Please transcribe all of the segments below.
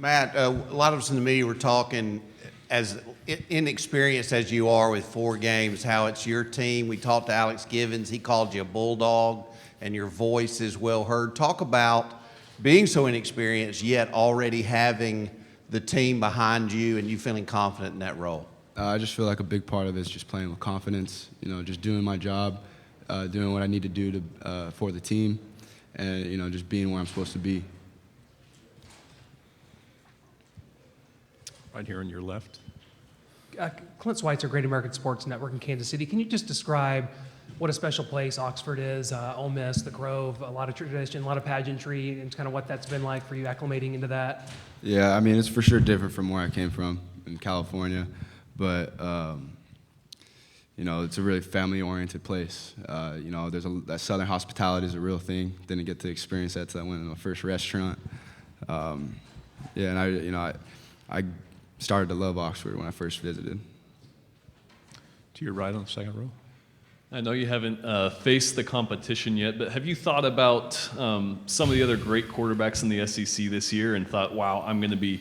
Matt, a lot of us in the media were talking, as inexperienced as you are with 4 games, how it's your team. We talked to Alex Givens. He called you a bulldog, and your voice is well heard. Talk about being so inexperienced, yet already having the team behind you and you feeling confident in that role. I just feel like a big part of it is just playing with confidence, just doing my job, doing what I need to do for the team, and, just being where I'm supposed to be. Right here on your left. Clint Schweitzer, Great American Sports Network in Kansas City. Can you just describe what a special place Oxford is, Ole Miss, the Grove, a lot of tradition, a lot of pageantry, and kind of what that's been like for you acclimating into that? Yeah, I mean, it's for sure different from where I came from in California, but, it's a really family-oriented place. That Southern hospitality is a real thing. Didn't get to experience that till I went to my first restaurant. I started to love Oxford when I first visited. To your right on the second row. I know you haven't faced the competition yet, but have you thought about some of the other great quarterbacks in the SEC this year and thought, wow, I'm going to be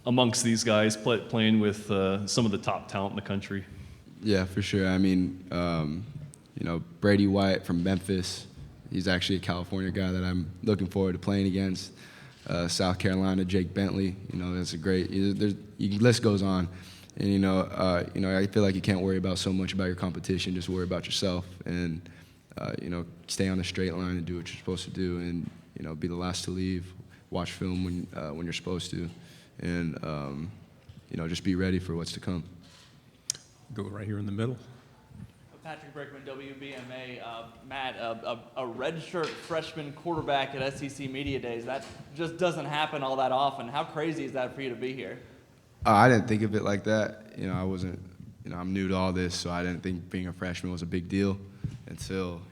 amongst these guys playing with some of the top talent in the country? Yeah, for sure. I mean, Brady White from Memphis, he's actually a California guy that I'm looking forward to playing against. South Carolina, Jake Bentley, that's a great, the list goes on. And, I feel like you can't worry about so much about your competition, just worry about yourself and, stay on the straight line and do what you're supposed to do and, be the last to leave, watch film when you're supposed to, and, just be ready for what's to come. Go right here in the middle. Patrick Brickman, WBMA. Matt, a redshirt freshman quarterback at SEC Media Days, that just doesn't happen all that often. How crazy is that for you to be here? I didn't think of it like that. I wasn't, I'm new to all this, so I didn't think being a freshman was a big deal until,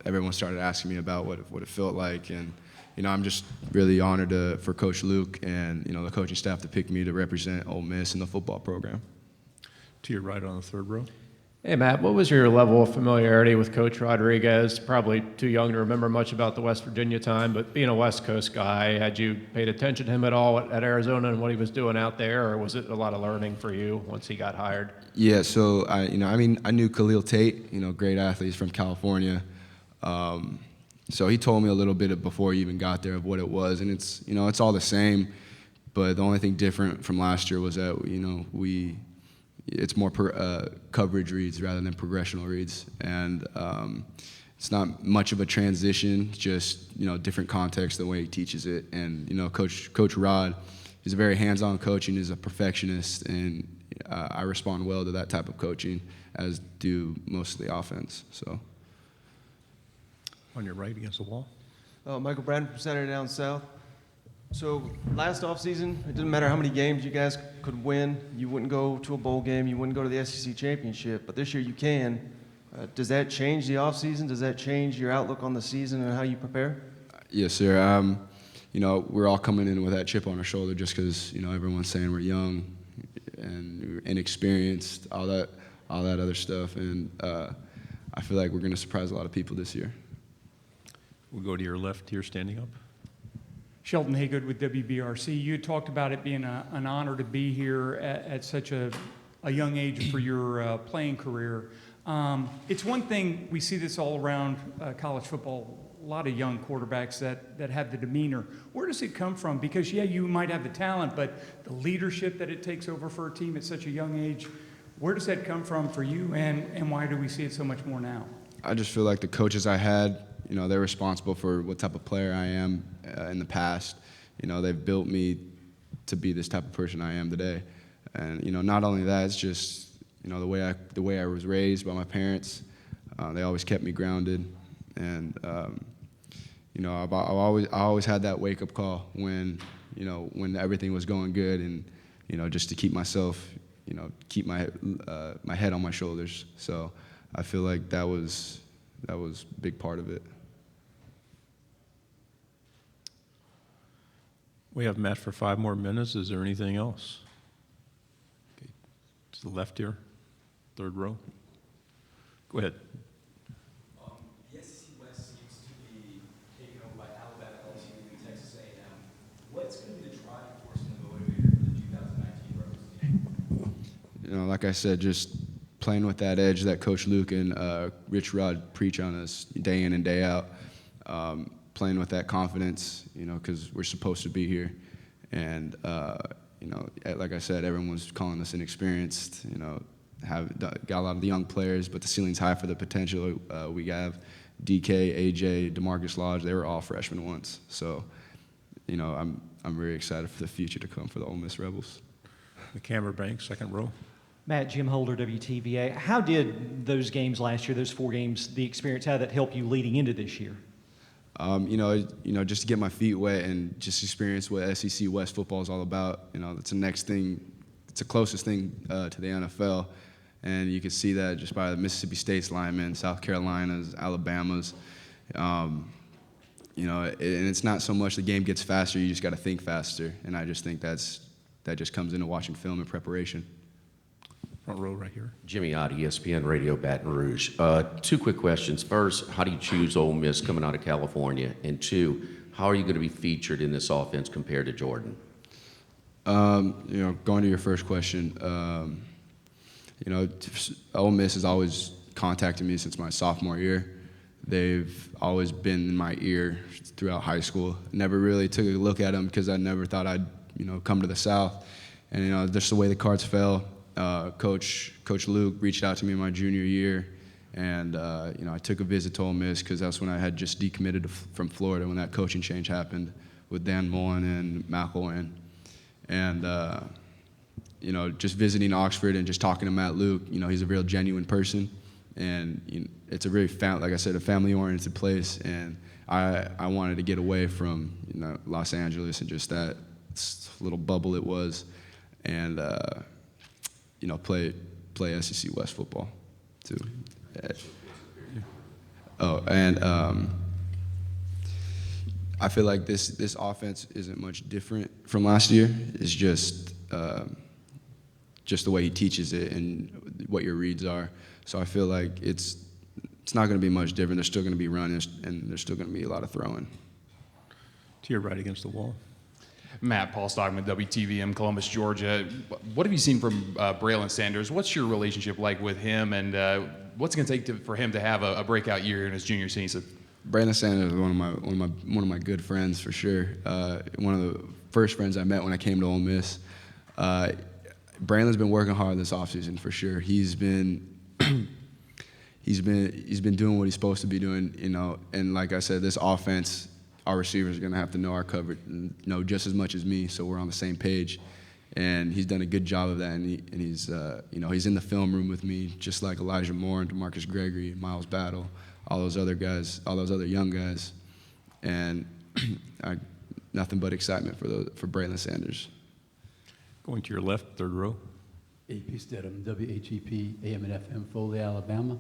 everyone started asking me about what it felt like. And, I'm just really honored for Coach Luke and, the coaching staff to pick me to represent Ole Miss in the football program. To your right on the third row. Hey, Matt, what was your level of familiarity with Coach Rodriguez? Probably too young to remember much about the West Virginia time, but being a West Coast guy, had you paid attention to him at all at Arizona and what he was doing out there, or was it a lot of learning for you once he got hired? Yeah, so I knew Khalil Tate, great athlete from California. So he told me a little bit before he even got there of what it was, and it's all the same, but the only thing different from last year was that it's more coverage reads rather than progressional reads, and it's not much of a transition, just different context the way he teaches it. And Coach Rod is a very hands-on coach and is a perfectionist, and I respond well to that type of coaching, as do most of the offense. So On your right against the wall. Michael Bradden from Saturday Down South. So last offseason, it didn't matter how many games you guys could win. You wouldn't go to a bowl game. You wouldn't go to the SEC championship. But this year you can. Does that change the offseason? Does that change your outlook on the season and how you prepare? Yes, sir. We're all coming in with that chip on our shoulder just because everyone's saying we're young and we're inexperienced, all that other stuff. And I feel like we're going to surprise a lot of people this year. We'll go to your left here, standing up. Sheldon Haygood with WBRC. You had talked about it being an honor to be here at such a young age for your playing career. It's one thing, we see this all around college football, a lot of young quarterbacks that have the demeanor. Where does it come from? Because, yeah, you might have the talent, but the leadership that it takes over for a team at such a young age, where does that come from for you, and why do we see it so much more now? I just feel like the coaches I had, they're responsible for what type of player I am in the past. They've built me to be this type of person I am today. And, not only that, it's just, the way I was raised by my parents. They always kept me grounded. And, I always had that wake-up call when everything was going good, and, just to keep myself, keep my head on my shoulders. So I feel like that was a big part of it. We have Matt for 5 more minutes. Is there anything else? Okay. To the left here, third row. Go ahead. The SEC West seems to be taken over by Alabama, LSU, and Texas A&M. What's going to be the driving force in the like I said, just playing with that edge that Coach Luke and Rich Rod preach on us day in and day out. Playing with that confidence, because we're supposed to be here. And, like I said, everyone's calling us inexperienced, got a lot of the young players, but the ceiling's high for the potential. We have DK, AJ, DeMarcus Lodge, they were all freshmen once. So, I'm very excited for the future to come for the Ole Miss Rebels. The camera bank, second row. Matt, Jim Holder, WTVA. How did those games last year, those 4 games, the experience, how did that help you leading into this year? Just to get my feet wet and just experience what SEC West football is all about. It's the next thing, it's the closest thing to the NFL. And you can see that just by the Mississippi State's linemen, South Carolina's, Alabama's. And it's not so much the game gets faster, you just got to think faster. And I just think that just comes into watching film and preparation. Front row right here. Jimmy Oddie, ESPN Radio, Baton Rouge. 2 quick questions. First, how do you choose Ole Miss coming out of California? And 2, how are you going to be featured in this offense compared to Jordan? Going to your first question, Ole Miss has always contacted me since my sophomore year. They've always been in my ear throughout high school. Never really took a look at them because I never thought I'd, come to the South. And, just the way the cards fell, Coach Luke reached out to me my junior year. And, I took a visit to Ole Miss because that's when I had just decommitted from Florida when that coaching change happened with Dan Mullen and McElwain. And, just visiting Oxford and just talking to Matt Luke, he's a real genuine person. And it's a very, like I said, a family-oriented place. And I wanted to get away from, Los Angeles and just that little bubble it was and, play SEC West football too. I feel like this offense isn't much different from last year. It's just the way he teaches it and what your reads are. So I feel like it's not going to be much different. There's still going to be running, and there's still going to be a lot of throwing. To your right against the wall. Matt, Paul Stockman, WTVM, Columbus, Georgia. What have you seen from Braylon Sanders? What's your relationship like with him, and what's it going to take for him to have a breakout year in his junior season? Braylon Sanders is one of my good friends for sure. One of the first friends I met when I came to Ole Miss. Braylon's been working hard this offseason for sure. He's been doing what he's supposed to be doing, and like I said, this offense, our receivers are going to have to know our coverage and know just as much as me, so we're on the same page. And he's done a good job of that, and he's he's in the film room with me, just like Elijah Moore and DeMarcus Gregory, Miles Battle, all those other guys, all those other young guys, and nothing but excitement for Braylon Sanders. Going to your left, third row. AP Stedham, WHEP, AM and FM, Foley, Alabama.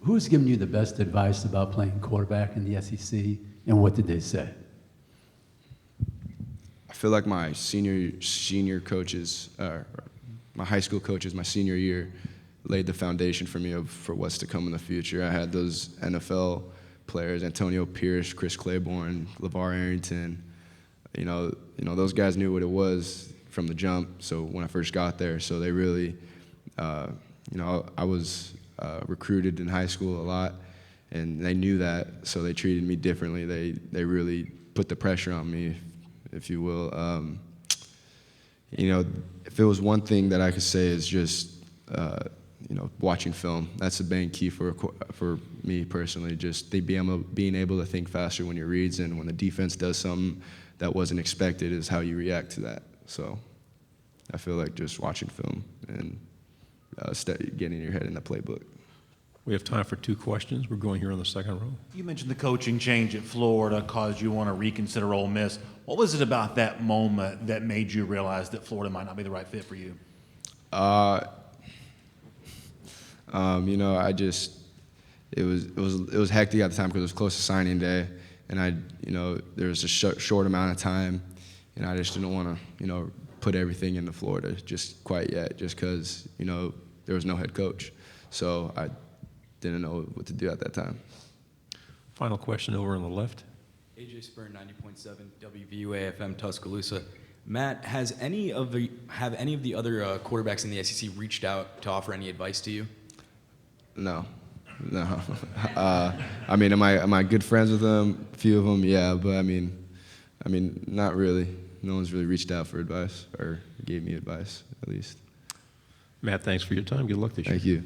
Who's given you the best advice about playing quarterback in the SEC, and what did they say? I feel like my senior coaches, my high school coaches, my senior year, laid the foundation for me for what's to come in the future. I had those NFL players, Antonio Pierce, Chris Claiborne, LeVar Arrington. Those guys knew what it was from the jump. So when I first got there, so they really, I was recruited in high school a lot, and they knew that, so they treated me differently. They really put the pressure on me, if you will. If it was one thing that I could say is just, watching film. That's the main key for me personally. Just being able to think faster when your reads, and when the defense does something that wasn't expected is how you react to that. So I feel like just watching film and getting your head in the playbook. We have time for 2 questions. We're going here on the second row. You mentioned the coaching change at Florida caused you to want to reconsider Ole Miss. What was it about that moment that made you realize that Florida might not be the right fit for you? It was hectic at the time because it was close to signing day, and there was a short amount of time, and I just didn't want to, put everything into Florida just quite yet, just because, there was no head coach. So I didn't know what to do at that time. Final question over on the left. AJ Spurn, 90.7 WVUA FM Tuscaloosa. Matt, have any of the other quarterbacks in the SEC reached out to offer any advice to you? No. I mean, am I good friends with them? A few of them, yeah, but I mean, not really. No one's really reached out for advice or gave me advice, at least. Matt, thanks for your time. Good luck this year. Thank you.